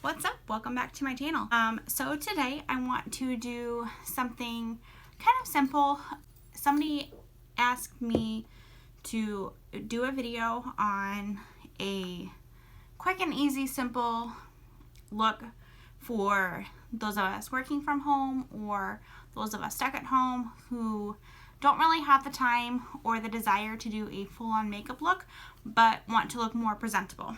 What's up? Welcome back to my channel. So today I want to do something kind of simple. Somebody asked me to do a video on a quick and easy, simple look for those of us working from home or those of us stuck at home who don't really have the time or the desire to do a full-on makeup look but want to look more presentable.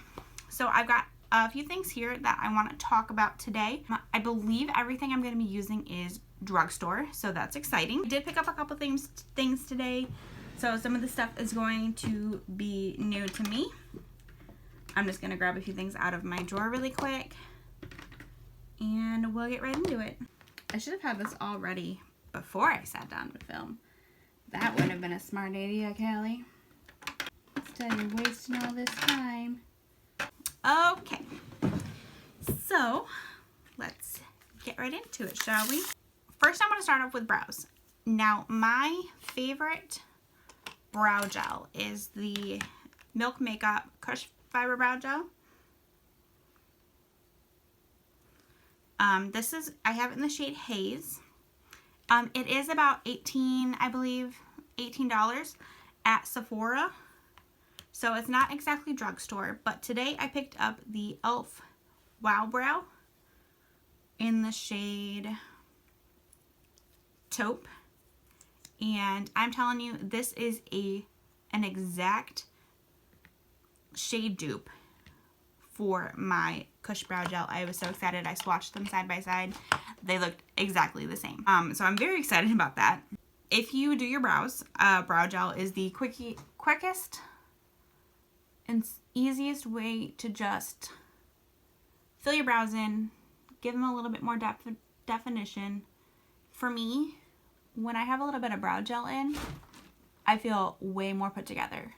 So I've got a few things here that I want to talk about today. I believe everything I'm going to be using is drugstore, so that's exciting. I did pick up a couple things today, so some of the stuff is going to be new to me. I'm just going to grab a few things out of my drawer really quick and we'll get right into it. I should have had this all ready before I sat down to film. That would have been a smart idea, Callie. Instead you're wasting all this time. Okay, so let's get right into it, shall we? First, I'm going to start off with brows. Now, my favorite brow gel is the Milk Makeup Kush Fiber Brow Gel. I have it in the shade Haze. It is about $18 at Sephora. So it's not exactly drugstore, but today I picked up the e.l.f. Wow Brow in the shade Taupe. And I'm telling you, this is an exact shade dupe for my Kush Brow Gel. I was so excited. I swatched them side by side. They looked exactly the same. So I'm very excited about that. If you do your brows, brow gel is the quickest and easiest way to just fill your brows in, give them a little bit more definition. For me, when I have a little bit of brow gel in, I feel way more put together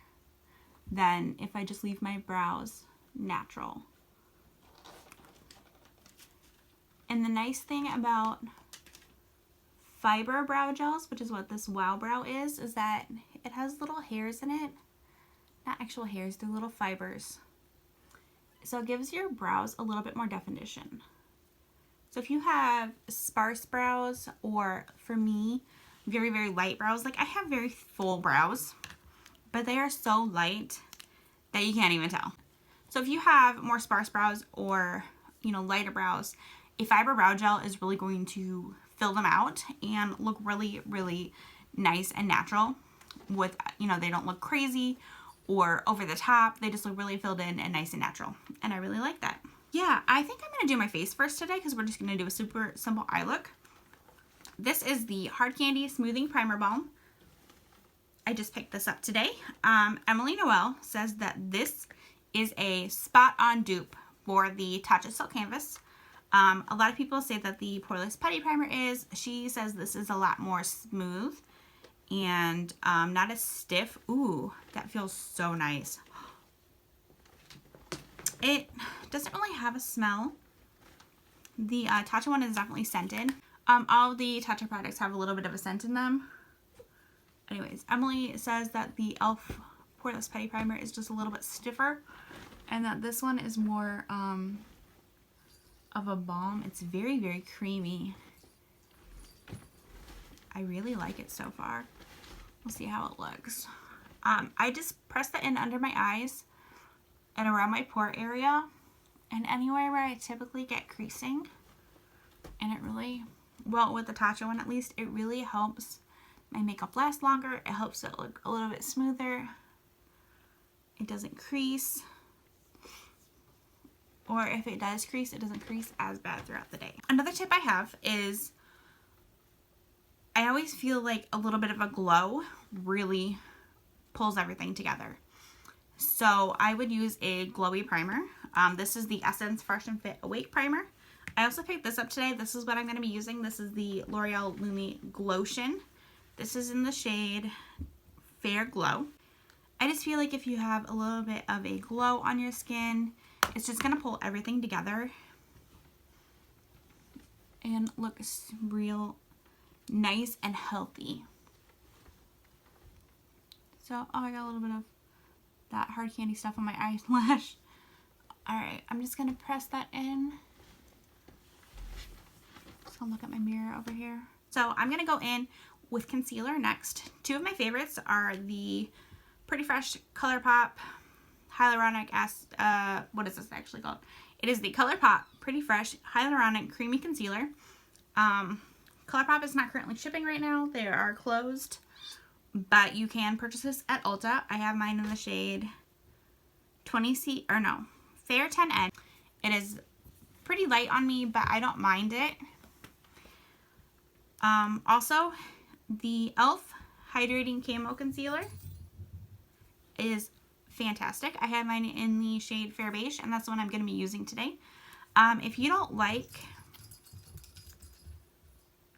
than if I just leave my brows natural. And the nice thing about fiber brow gels, which is what this Wow Brow is that it has little hairs in it. Not actual hairs, they're little fibers. So it gives your brows a little bit more definition. So if you have sparse brows, or for me, very, very light brows, like I have very full brows, but they are so light that you can't even tell. So if you have more sparse brows or, you know, lighter brows, a fiber brow gel is really going to fill them out and look really, really nice and natural with, you know, they don't look crazy or over the top. They just look really filled in and nice and natural. And I really like that. Yeah, I think I'm going to do my face first today because we're just going to do a super simple eye look. This is the Hard Candy Smoothing Primer Balm. I just picked this up today. Emily Noel says that this is a spot-on dupe for the Tatcha Silk Canvas. A lot of people say that the Poreless Putty Primer is. She says this is a lot more smooth and not as stiff. Ooh, that feels so nice. It doesn't really have a smell. The Tatcha one is definitely scented. All of the Tatcha products have a little bit of a scent in them. Anyways, Emily says that the e.l.f. Poreless Putty Primer is just a little bit stiffer and that this one is more of a balm. It's very, very creamy. I really like it so far. We'll see how it looks. I just press that in under my eyes and around my pore area and anywhere where I typically get creasing. And it really, well, with the Tatcha one at least, it really helps my makeup last longer. It helps it look a little bit smoother. It doesn't crease. Or if it does crease, it doesn't crease as bad throughout the day. Another tip I have is I always feel like a little bit of a glow really pulls everything together. So I would use a glowy primer. This is the Essence Fresh and Fit Awake Primer. I also picked this up today. This is what I'm going to be using. This is the L'Oreal Lumi Glotion. This is in the shade Fair Glow. I just feel like if you have a little bit of a glow on your skin, it's just going to pull everything together and look real nice and healthy. So, oh, I got a little bit of that hard candy stuff on my eyelash. Alright, I'm just going to press that in just gonna look at my mirror over here. So I'm gonna go in with concealer next. Two of my favorites are the Pretty Fresh Colourpop Hyaluronic Acid, what is this actually called? It is the Colourpop Pretty Fresh Hyaluronic Creamy Concealer. Colourpop is not currently shipping right now. They are closed, but you can purchase this at Ulta. I have mine in the shade Fair 10N. It is pretty light on me, but I don't mind it. Also, the e.l.f. Hydrating Camo Concealer is fantastic. I have mine in the shade Fair Beige, and that's the one I'm going to be using today. If you don't like,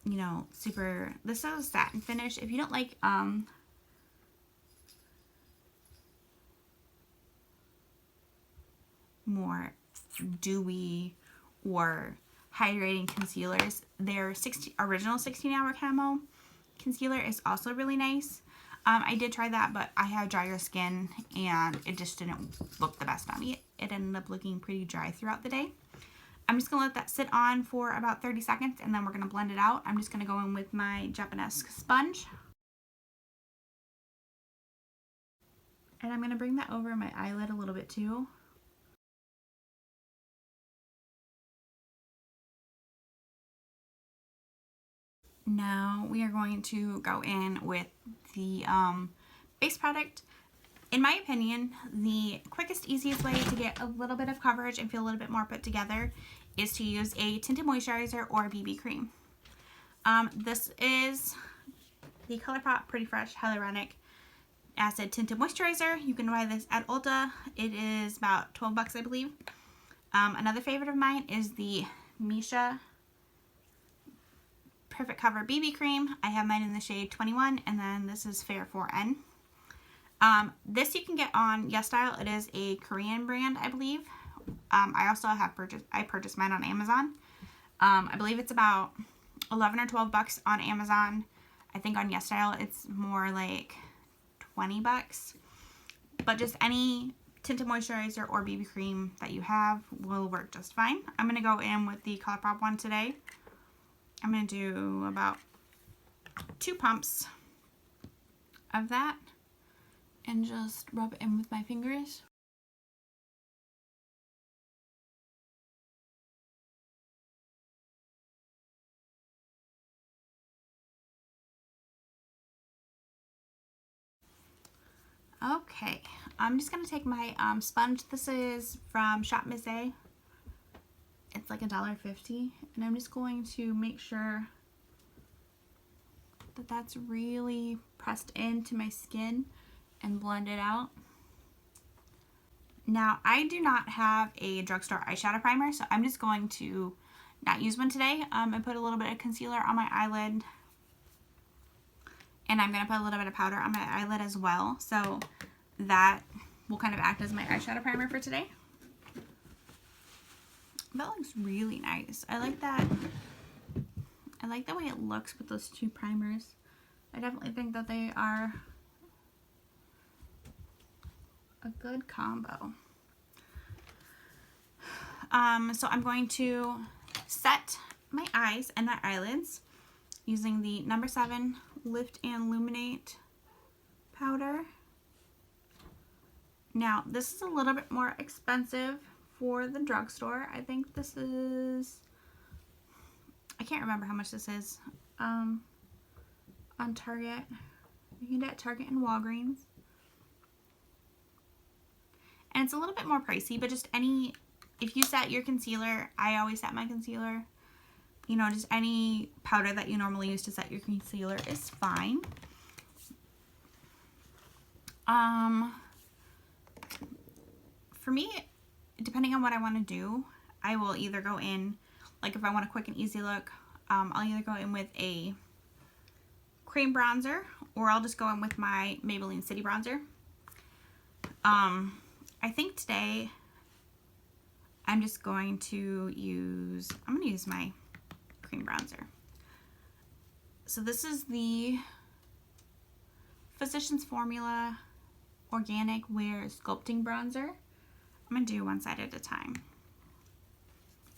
you know, this is a satin finish. If you don't like, more dewy or hydrating concealers, their original 16-hour camo concealer is also really nice. I did try that, but I have drier skin and it just didn't look the best on me. It ended up looking pretty dry throughout the day. I'm just gonna let that sit on for about 30 seconds and then we're gonna blend it out. I'm just gonna go in with my Japanese sponge. And I'm gonna bring that over my eyelid a little bit too. Now we are going to go in with the base product. In my opinion, the quickest, easiest way to get a little bit of coverage and feel a little bit more put together is to use a tinted moisturizer or a BB cream. This is the Colourpop Pretty Fresh Hyaluronic Acid Tinted Moisturizer. You can buy this at Ulta. It is about 12 bucks, I believe. Another favorite of mine is the Missha Perfect Cover BB Cream. I have mine in the shade 21, and then this is Fair 4N. This you can get on YesStyle. It is a Korean brand, I believe. I also have purchased mine on Amazon. I believe it's about 11 or 12 bucks on Amazon. I think on YesStyle it's more like 20 bucks. But just any tinted moisturizer or BB cream that you have will work just fine. I'm going to go in with the Colourpop one today. I'm going to do about 2 pumps of that and just rub it in with my fingers. Okay, I'm just going to take my sponge. This is from Shop Missha. It's like $1.50, and I'm just going to make sure that that's really pressed into my skin and blend it out. Now, I do not have a drugstore eyeshadow primer, so I'm just going to not use one today. I put a little bit of concealer on my eyelid, and I'm going to put a little bit of powder on my eyelid as well, so that will kind of act as my eyeshadow primer for today. That looks really nice. I like that. I like the way it looks with those 2 primers. I definitely think that they are a good combo. So I'm going to set my eyes and my eyelids using the No. 7 Lift and Illuminate powder. Now, this is a little bit more expensive for the drugstore. I think this is, I can't remember how much this is on Target. You can get it at Target and Walgreens. And it's a little bit more pricey, but just if you set your concealer, I always set my concealer, you know, just any powder that you normally use to set your concealer is fine. For me, depending on what I want to do, I will either go in, like if I want a quick and easy look, I'll either go in with a cream bronzer, or I'll just go in with my Maybelline City Bronzer. I think today I'm just going to use, my cream bronzer. So this is the Physicians Formula Organic Wear Sculpting Bronzer. I'm going to do one side at a time.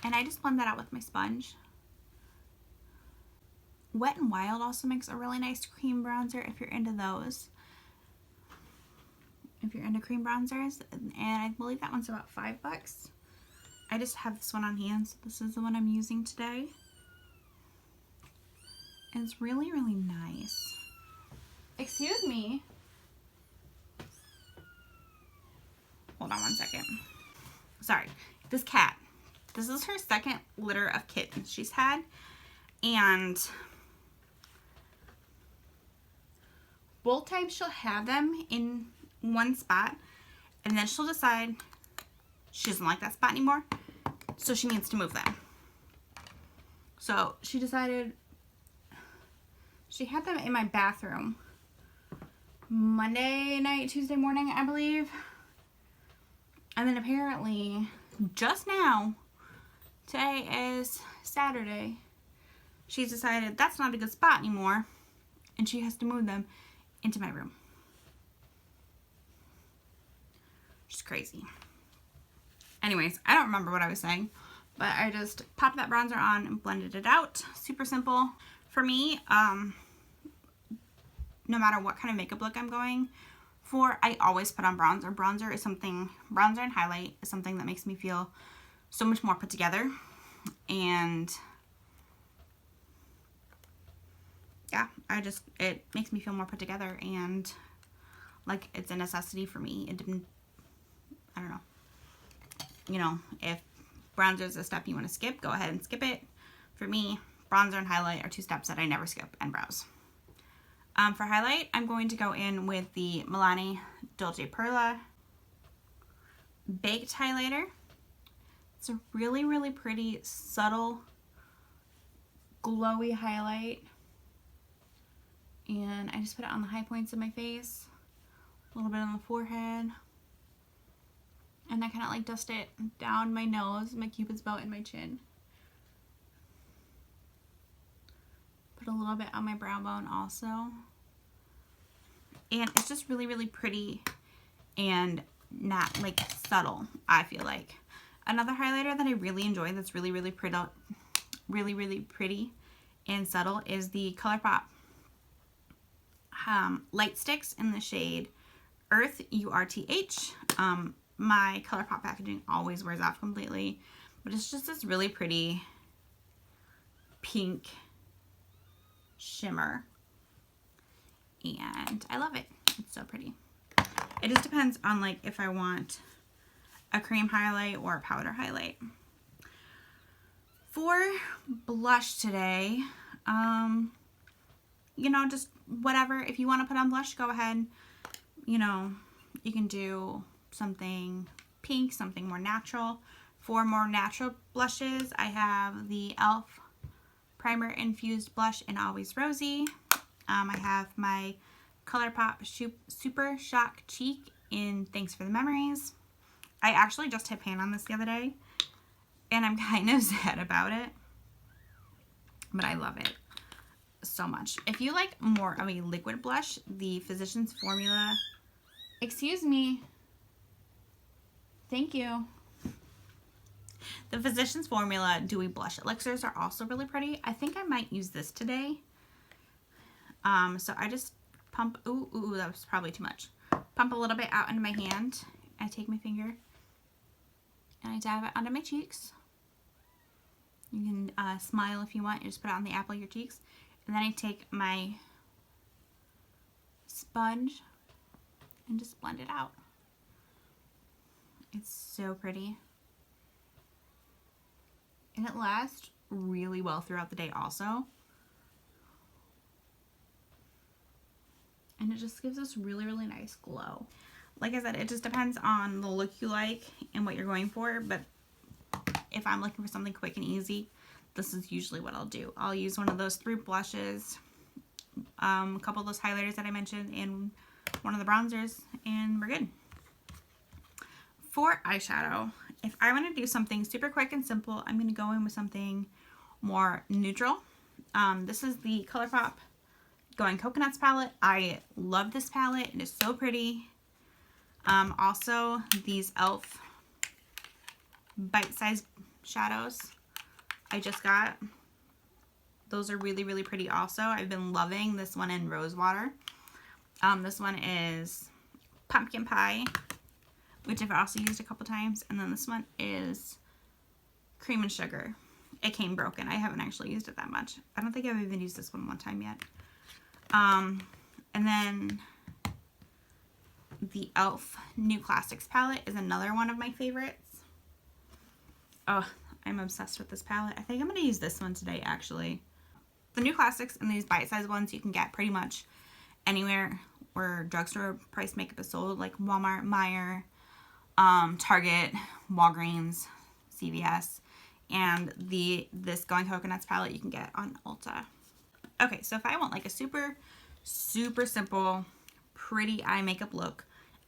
And I just blend that out with my sponge. Wet n Wild also makes a really nice cream bronzer if you're into those. If you're into cream bronzers. And I believe that one's about $5. I just have this one on hand, so this is the one I'm using today. And it's really, really nice. Excuse me. Hold on one second. Sorry. This cat. This is her second litter of kittens she's had. And both times she'll have them in one spot. And then she'll decide she doesn't like that spot anymore. So she needs to move them. So she decided she had them in my bathroom Monday night, Tuesday morning, I believe. And then apparently just now, today is Saturday, she's decided that's not a good spot anymore and she has to move them into my room. Just crazy. Anyways, I don't remember what I was saying, but I just popped that bronzer on and blended it out. Super simple. For me, no matter what kind of makeup look I'm going for, I always put on bronzer. Bronzer and highlight is something that makes me feel so much more put together. And yeah, it makes me feel more put together and like it's a necessity for me. I don't know. You know, if bronzer is a step you want to skip, go ahead and skip it. For me, bronzer and highlight are two steps that I never skip and brows. For highlight, I'm going to go in with the Milani Dolce Perla Baked Highlighter. It's a really, really pretty, subtle, glowy highlight. And I just put it on the high points of my face, a little bit on the forehead. And I kind of like dust it down my nose, my cupid's bow, and my chin. Put a little bit on my brow bone also. And it's just really, really pretty and not like subtle, I feel like. Another highlighter that I really enjoy that's really, really pretty, and subtle is the Colourpop Light Stix in the shade Urth, U-R-T-H. My Colourpop packaging always wears off completely, but it's just this really pretty pink shimmer, and I love it. It's so pretty. It just depends on like if I want a cream highlight or a powder highlight. For blush today, you know, just whatever. If you want to put on blush, go ahead. You know, you can do something pink, something more natural. For more natural blushes, I have the e.l.f. Primer Infused Blush in Always Rosy. I have my Colourpop Super Shock Cheek in Thanks for the Memories. I actually just hit pan on this the other day, and I'm kind of sad about it, but I love it so much. If you like more of a liquid blush, the Physicians Formula, excuse me, thank you. The Physicians Formula Dewy Blush Elixirs are also really pretty. I think I might use this today. So I just pump, ooh, that was probably too much. Pump a little bit out into my hand. I take my finger and I dab it onto my cheeks. You can smile if you want. You just put it on the apple of your cheeks. And then I take my sponge and just blend it out. It's so pretty. And it lasts really well throughout the day also. And it just gives us really, really nice glow. Like I said, it just depends on the look you like and what you're going for. But if I'm looking for something quick and easy, this is usually what I'll do. I'll use one of those 3 blushes, a couple of those highlighters that I mentioned, and one of the bronzers, and we're good. For eyeshadow, if I want to do something super quick and simple, I'm going to go in with something more neutral. This is the Colourpop Going Coconuts palette. I love this palette. It is so pretty. Also, these e.l.f. bite-sized shadows. I just got Those are really, really pretty also. I've been loving this one in Rose Water. This one is Pumpkin Pie, which I've also used a couple times. And then this one is Cream and Sugar. It came broken. I haven't actually used it that much. I don't think I've even used this one time yet. And then the e.l.f. New Classics palette is another one of my favorites. Oh, I'm obsessed with this palette. I think I'm going to use this one today, actually. The New Classics and these bite-sized ones you can get pretty much anywhere where drugstore price makeup is sold, like Walmart, Meijer, Target, Walgreens, CVS, and this Going Coconuts palette you can get on Ulta. Okay, so if I want like a super, super simple, pretty eye makeup look,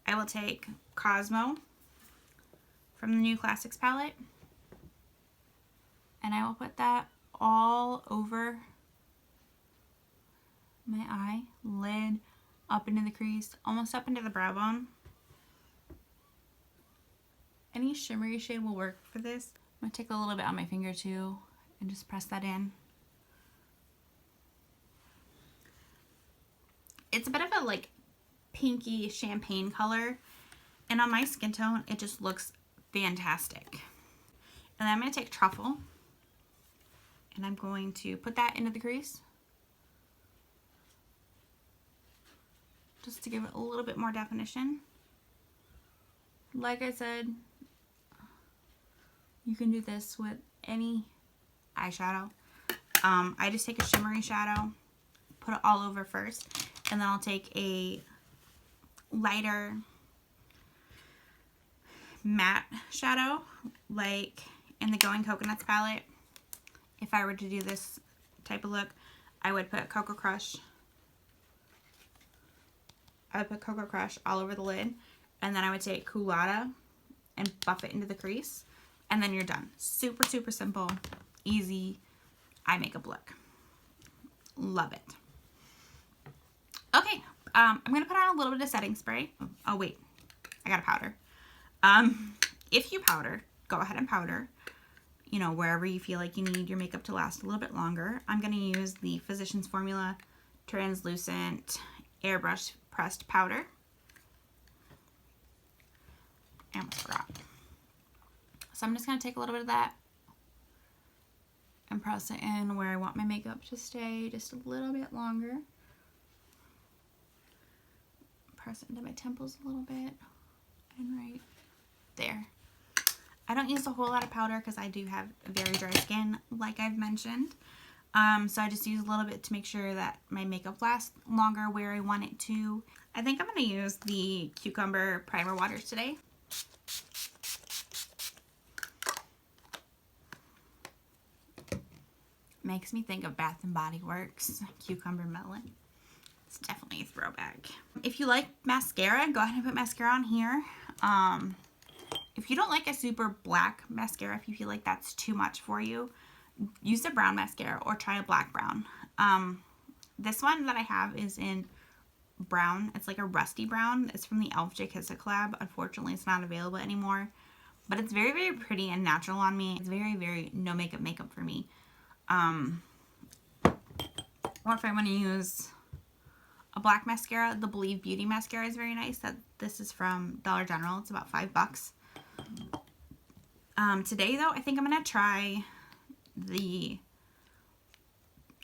I will take Cosmo from the New Classics palette, and I will put that all over my eye, lid, up into the crease, almost up into the brow bone. Any shimmery shade will work for this. I'm going to take a little bit on my finger too and just press that in. It's a bit of a like pinky champagne color, and on my skin tone it just looks fantastic. And then I'm going to take Truffle and I'm going to put that into the crease just to give it a little bit more definition. Like I said, you can do this with any eyeshadow. I just take a shimmery shadow, put it all over first, and then I'll take a lighter matte shadow, like in the Going Coconuts palette. If I were to do this type of look, I would put Cocoa Crush. I would put Cocoa Crush all over the lid, and then I would take Coolada and buff it into the crease, and then you're done. Super, super simple, easy eye makeup look. Love it. Okay, I'm going to put on a little bit of setting spray. Oh, wait, I got a powder. If you powder, go ahead and powder, you know, wherever you feel like you need your makeup to last a little bit longer. I'm going to use the Physicians Formula Translucent Airbrush Pressed Powder. I almost forgot. So I'm just going to take a little bit of that and press it in where I want my makeup to stay just a little bit longer. Press it into my temples a little bit and right there. I don't use a whole lot of powder because I do have very dry skin, like I've mentioned. So I just use a little bit to make sure that my makeup lasts longer where I want it to. I think I'm going to use the Cucumber Primer Waters today. Makes me think of Bath & Body Works Cucumber Melon. It's definitely a throwback. If you like mascara, go ahead and put mascara on here. If you don't like a super black mascara, if you feel like that's too much for you, use a brown mascara or try a black brown. This one that I have is in brown. It's like a rusty brown. It's from the e.l.f. Jkissa collab. Unfortunately, it's not available anymore. But it's very, very pretty and natural on me. It's very, very no makeup for me. Or if I want to use a black mascara, the Believe Beauty mascara is very nice. This is from Dollar General. It's about $5. Today though, I think I'm going to try the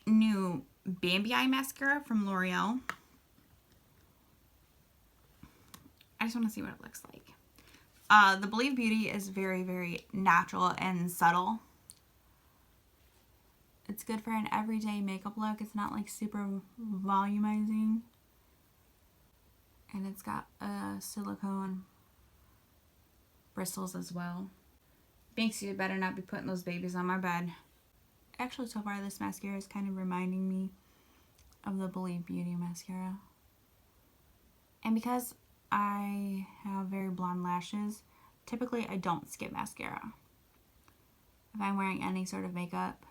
new Bambi Eye mascara from L'Oreal. I just want to see what it looks like. The Believe Beauty is very, very natural and subtle. It's good for an everyday makeup look. It's not like super volumizing. And it's got silicone bristles as well. Banksy, you better not be putting those babies on my bed. Actually, so far this mascara is kind of reminding me of the Believe Beauty mascara. And because I have very blonde lashes, typically I don't skip mascara. If I'm wearing any sort of makeup,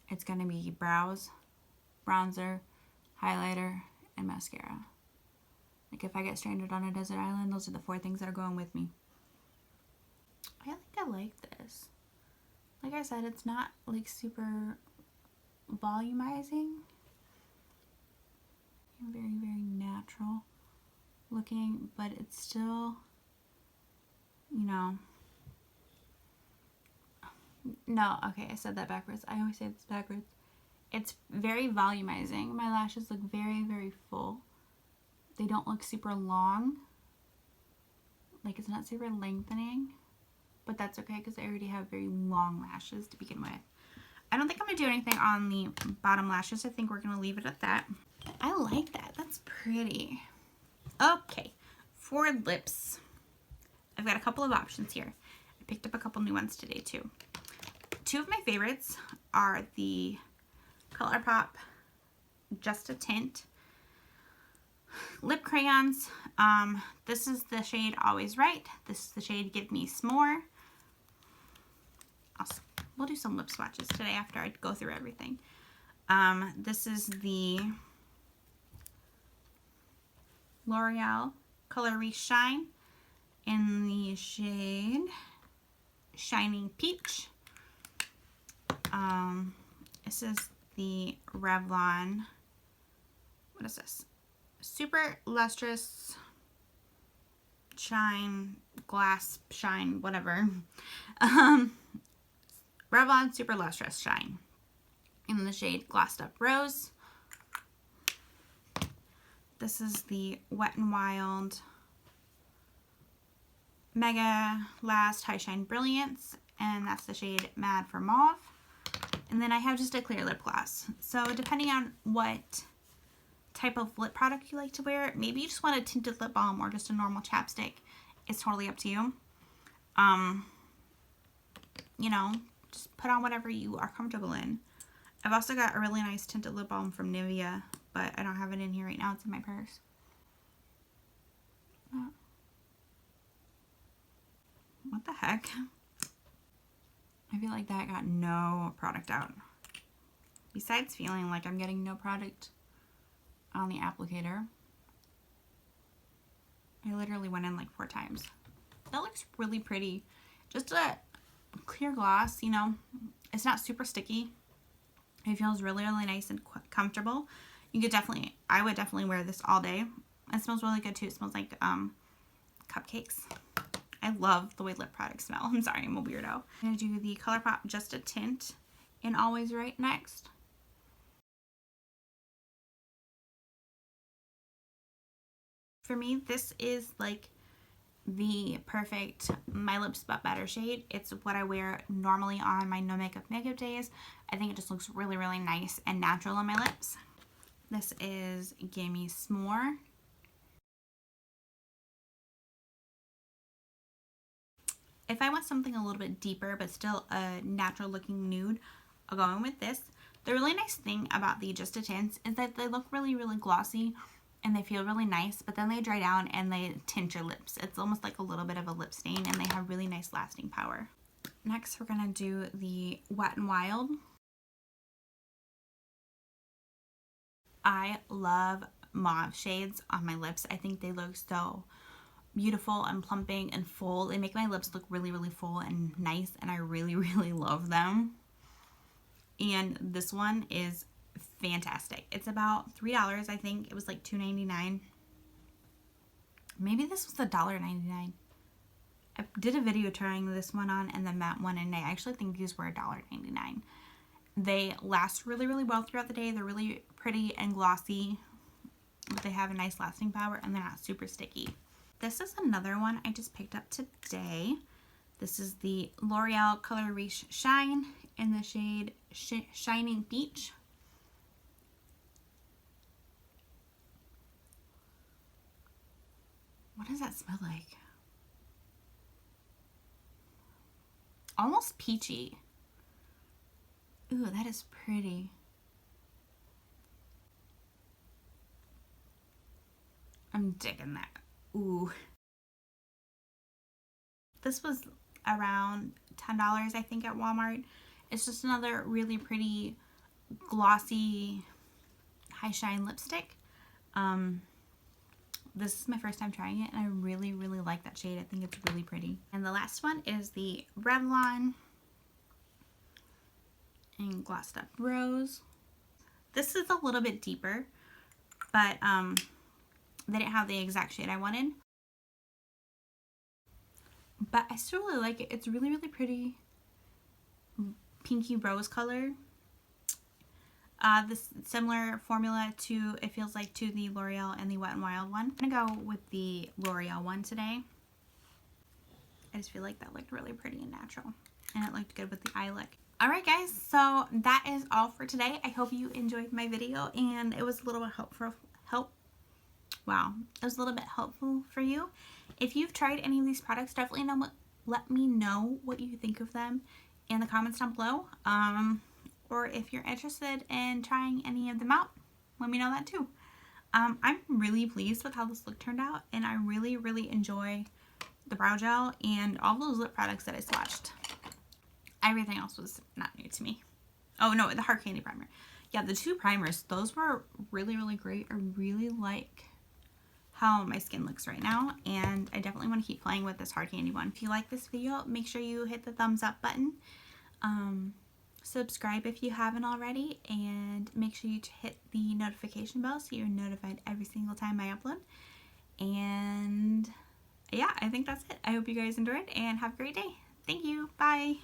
it's going to be brows, bronzer, highlighter, and mascara. Like if I get stranded on a desert island, those are the 4 things that are going with me. I think I like this. Like I said, it's not like super volumizing. Very, very natural looking, but it's still, you know, no, okay, I said that backwards. I always say this backwards. It's very volumizing. My lashes look very, very full. They don't look super long. Like, it's not super lengthening, but that's okay because I already have very long lashes to begin with. I don't think I'm going to do anything on the bottom lashes. I think we're going to leave it at that. I like that. That's pretty. Okay, for lips, I've got a couple of options here. I picked up a couple new ones today too. Two of my favorites are the Colourpop Just a Tint lip crayons. This is the shade Always Right. This is the shade Give Me S'more. We'll do some lip swatches today after I go through everything. This is the L'Oreal Color Shine in the shade Shining Peach. This is the Revlon, what is this? Super Lustrous Shine, Glass Shine, whatever. Revlon Super Lustrous Shine in the shade Glossed Up Rose. This is the Wet n Wild Mega Last High Shine Brilliance, and that's the shade Mad for Mauve. And then I have just a clear lip gloss. So depending on what type of lip product you like to wear, maybe you just want a tinted lip balm or just a normal chapstick. It's totally up to you. You know, just put on whatever you are comfortable in. I've also got a really nice tinted lip balm from Nivea, but I don't have it in here right now. It's in my purse. What the heck? I feel like that got no product out. Besides feeling like I'm getting no product on the applicator. I literally went in like 4 times. That looks really pretty. Just a clear gloss, you know. It's not super sticky. It feels really, really nice and comfortable. You could definitely, I would definitely wear this all day. It smells really good too. It smells like cupcakes. I love the way lip products smell. I'm sorry, I'm a weirdo. I'm going to do the Colourpop Just a Tint in Always Right next. For me, this is like the perfect My Lips But Better shade. It's what I wear normally on my no makeup days. I think it just looks really, really nice and natural on my lips. This is Gimme S'more. If I want something a little bit deeper but still a natural looking nude, I'll go in with this. The really nice thing about the Just a Tints is that they look really, really glossy and they feel really nice, but then they dry down and they tint your lips. It's almost like a little bit of a lip stain, and they have really nice lasting power. Next, we're gonna do the Wet n Wild. I love mauve shades on my lips. I think they look so beautiful and plumping and full. They make my lips look really, really full and nice, and I really, really love them. And this one is fantastic. It's about $3. I think it was like $2.99. Maybe this was $1.99. I did a video trying this one on and the matte one, and I actually think these were $1.99. They last really, really well throughout the day. They're really pretty and glossy, but they have a nice lasting power, and they're not super sticky. This is another one I just picked up today. This is the L'Oreal Color Shine in the shade Shining Peach. What does that smell like? Almost peachy. Ooh, that is pretty. I'm digging that. Ooh. This was around $10, I think, at Walmart. It's just another really pretty, glossy, high shine lipstick. This is my first time trying it, and I really, really like that shade. I think it's really pretty. And the last one is the Revlon in Glossed Up Rose. This is a little bit deeper, but they didn't have the exact shade I wanted. But I still really like it. It's really, really pretty pinky rose color. This similar formula to, it feels like, to the L'Oreal and the Wet n Wild one. I'm gonna go with the L'Oreal one today. I just feel like that looked really pretty and natural, and it looked good with the eye look. Alright guys, so that is all for today. I hope you enjoyed my video and it was a little bit helpful for you. If you've tried any of these products, definitely let me know what you think of them in the comments down below. Or if you're interested in trying any of them out, let me know that too. I'm really pleased with how this look turned out, and I really, really enjoy the brow gel and all those lip products that I swatched. Everything else was not new to me. Oh no, the Hard Candy Primer. Yeah, the 2 primers, those were really, really great. I really like how my skin looks right now, and I definitely want to keep playing with this Hard Candy one. If you like this video, make sure you hit the thumbs up button. Subscribe if you haven't already, and make sure you hit the notification bell so you're notified every single time I upload. And yeah, I think that's it. I hope you guys enjoyed and have a great day. Thank you. Bye.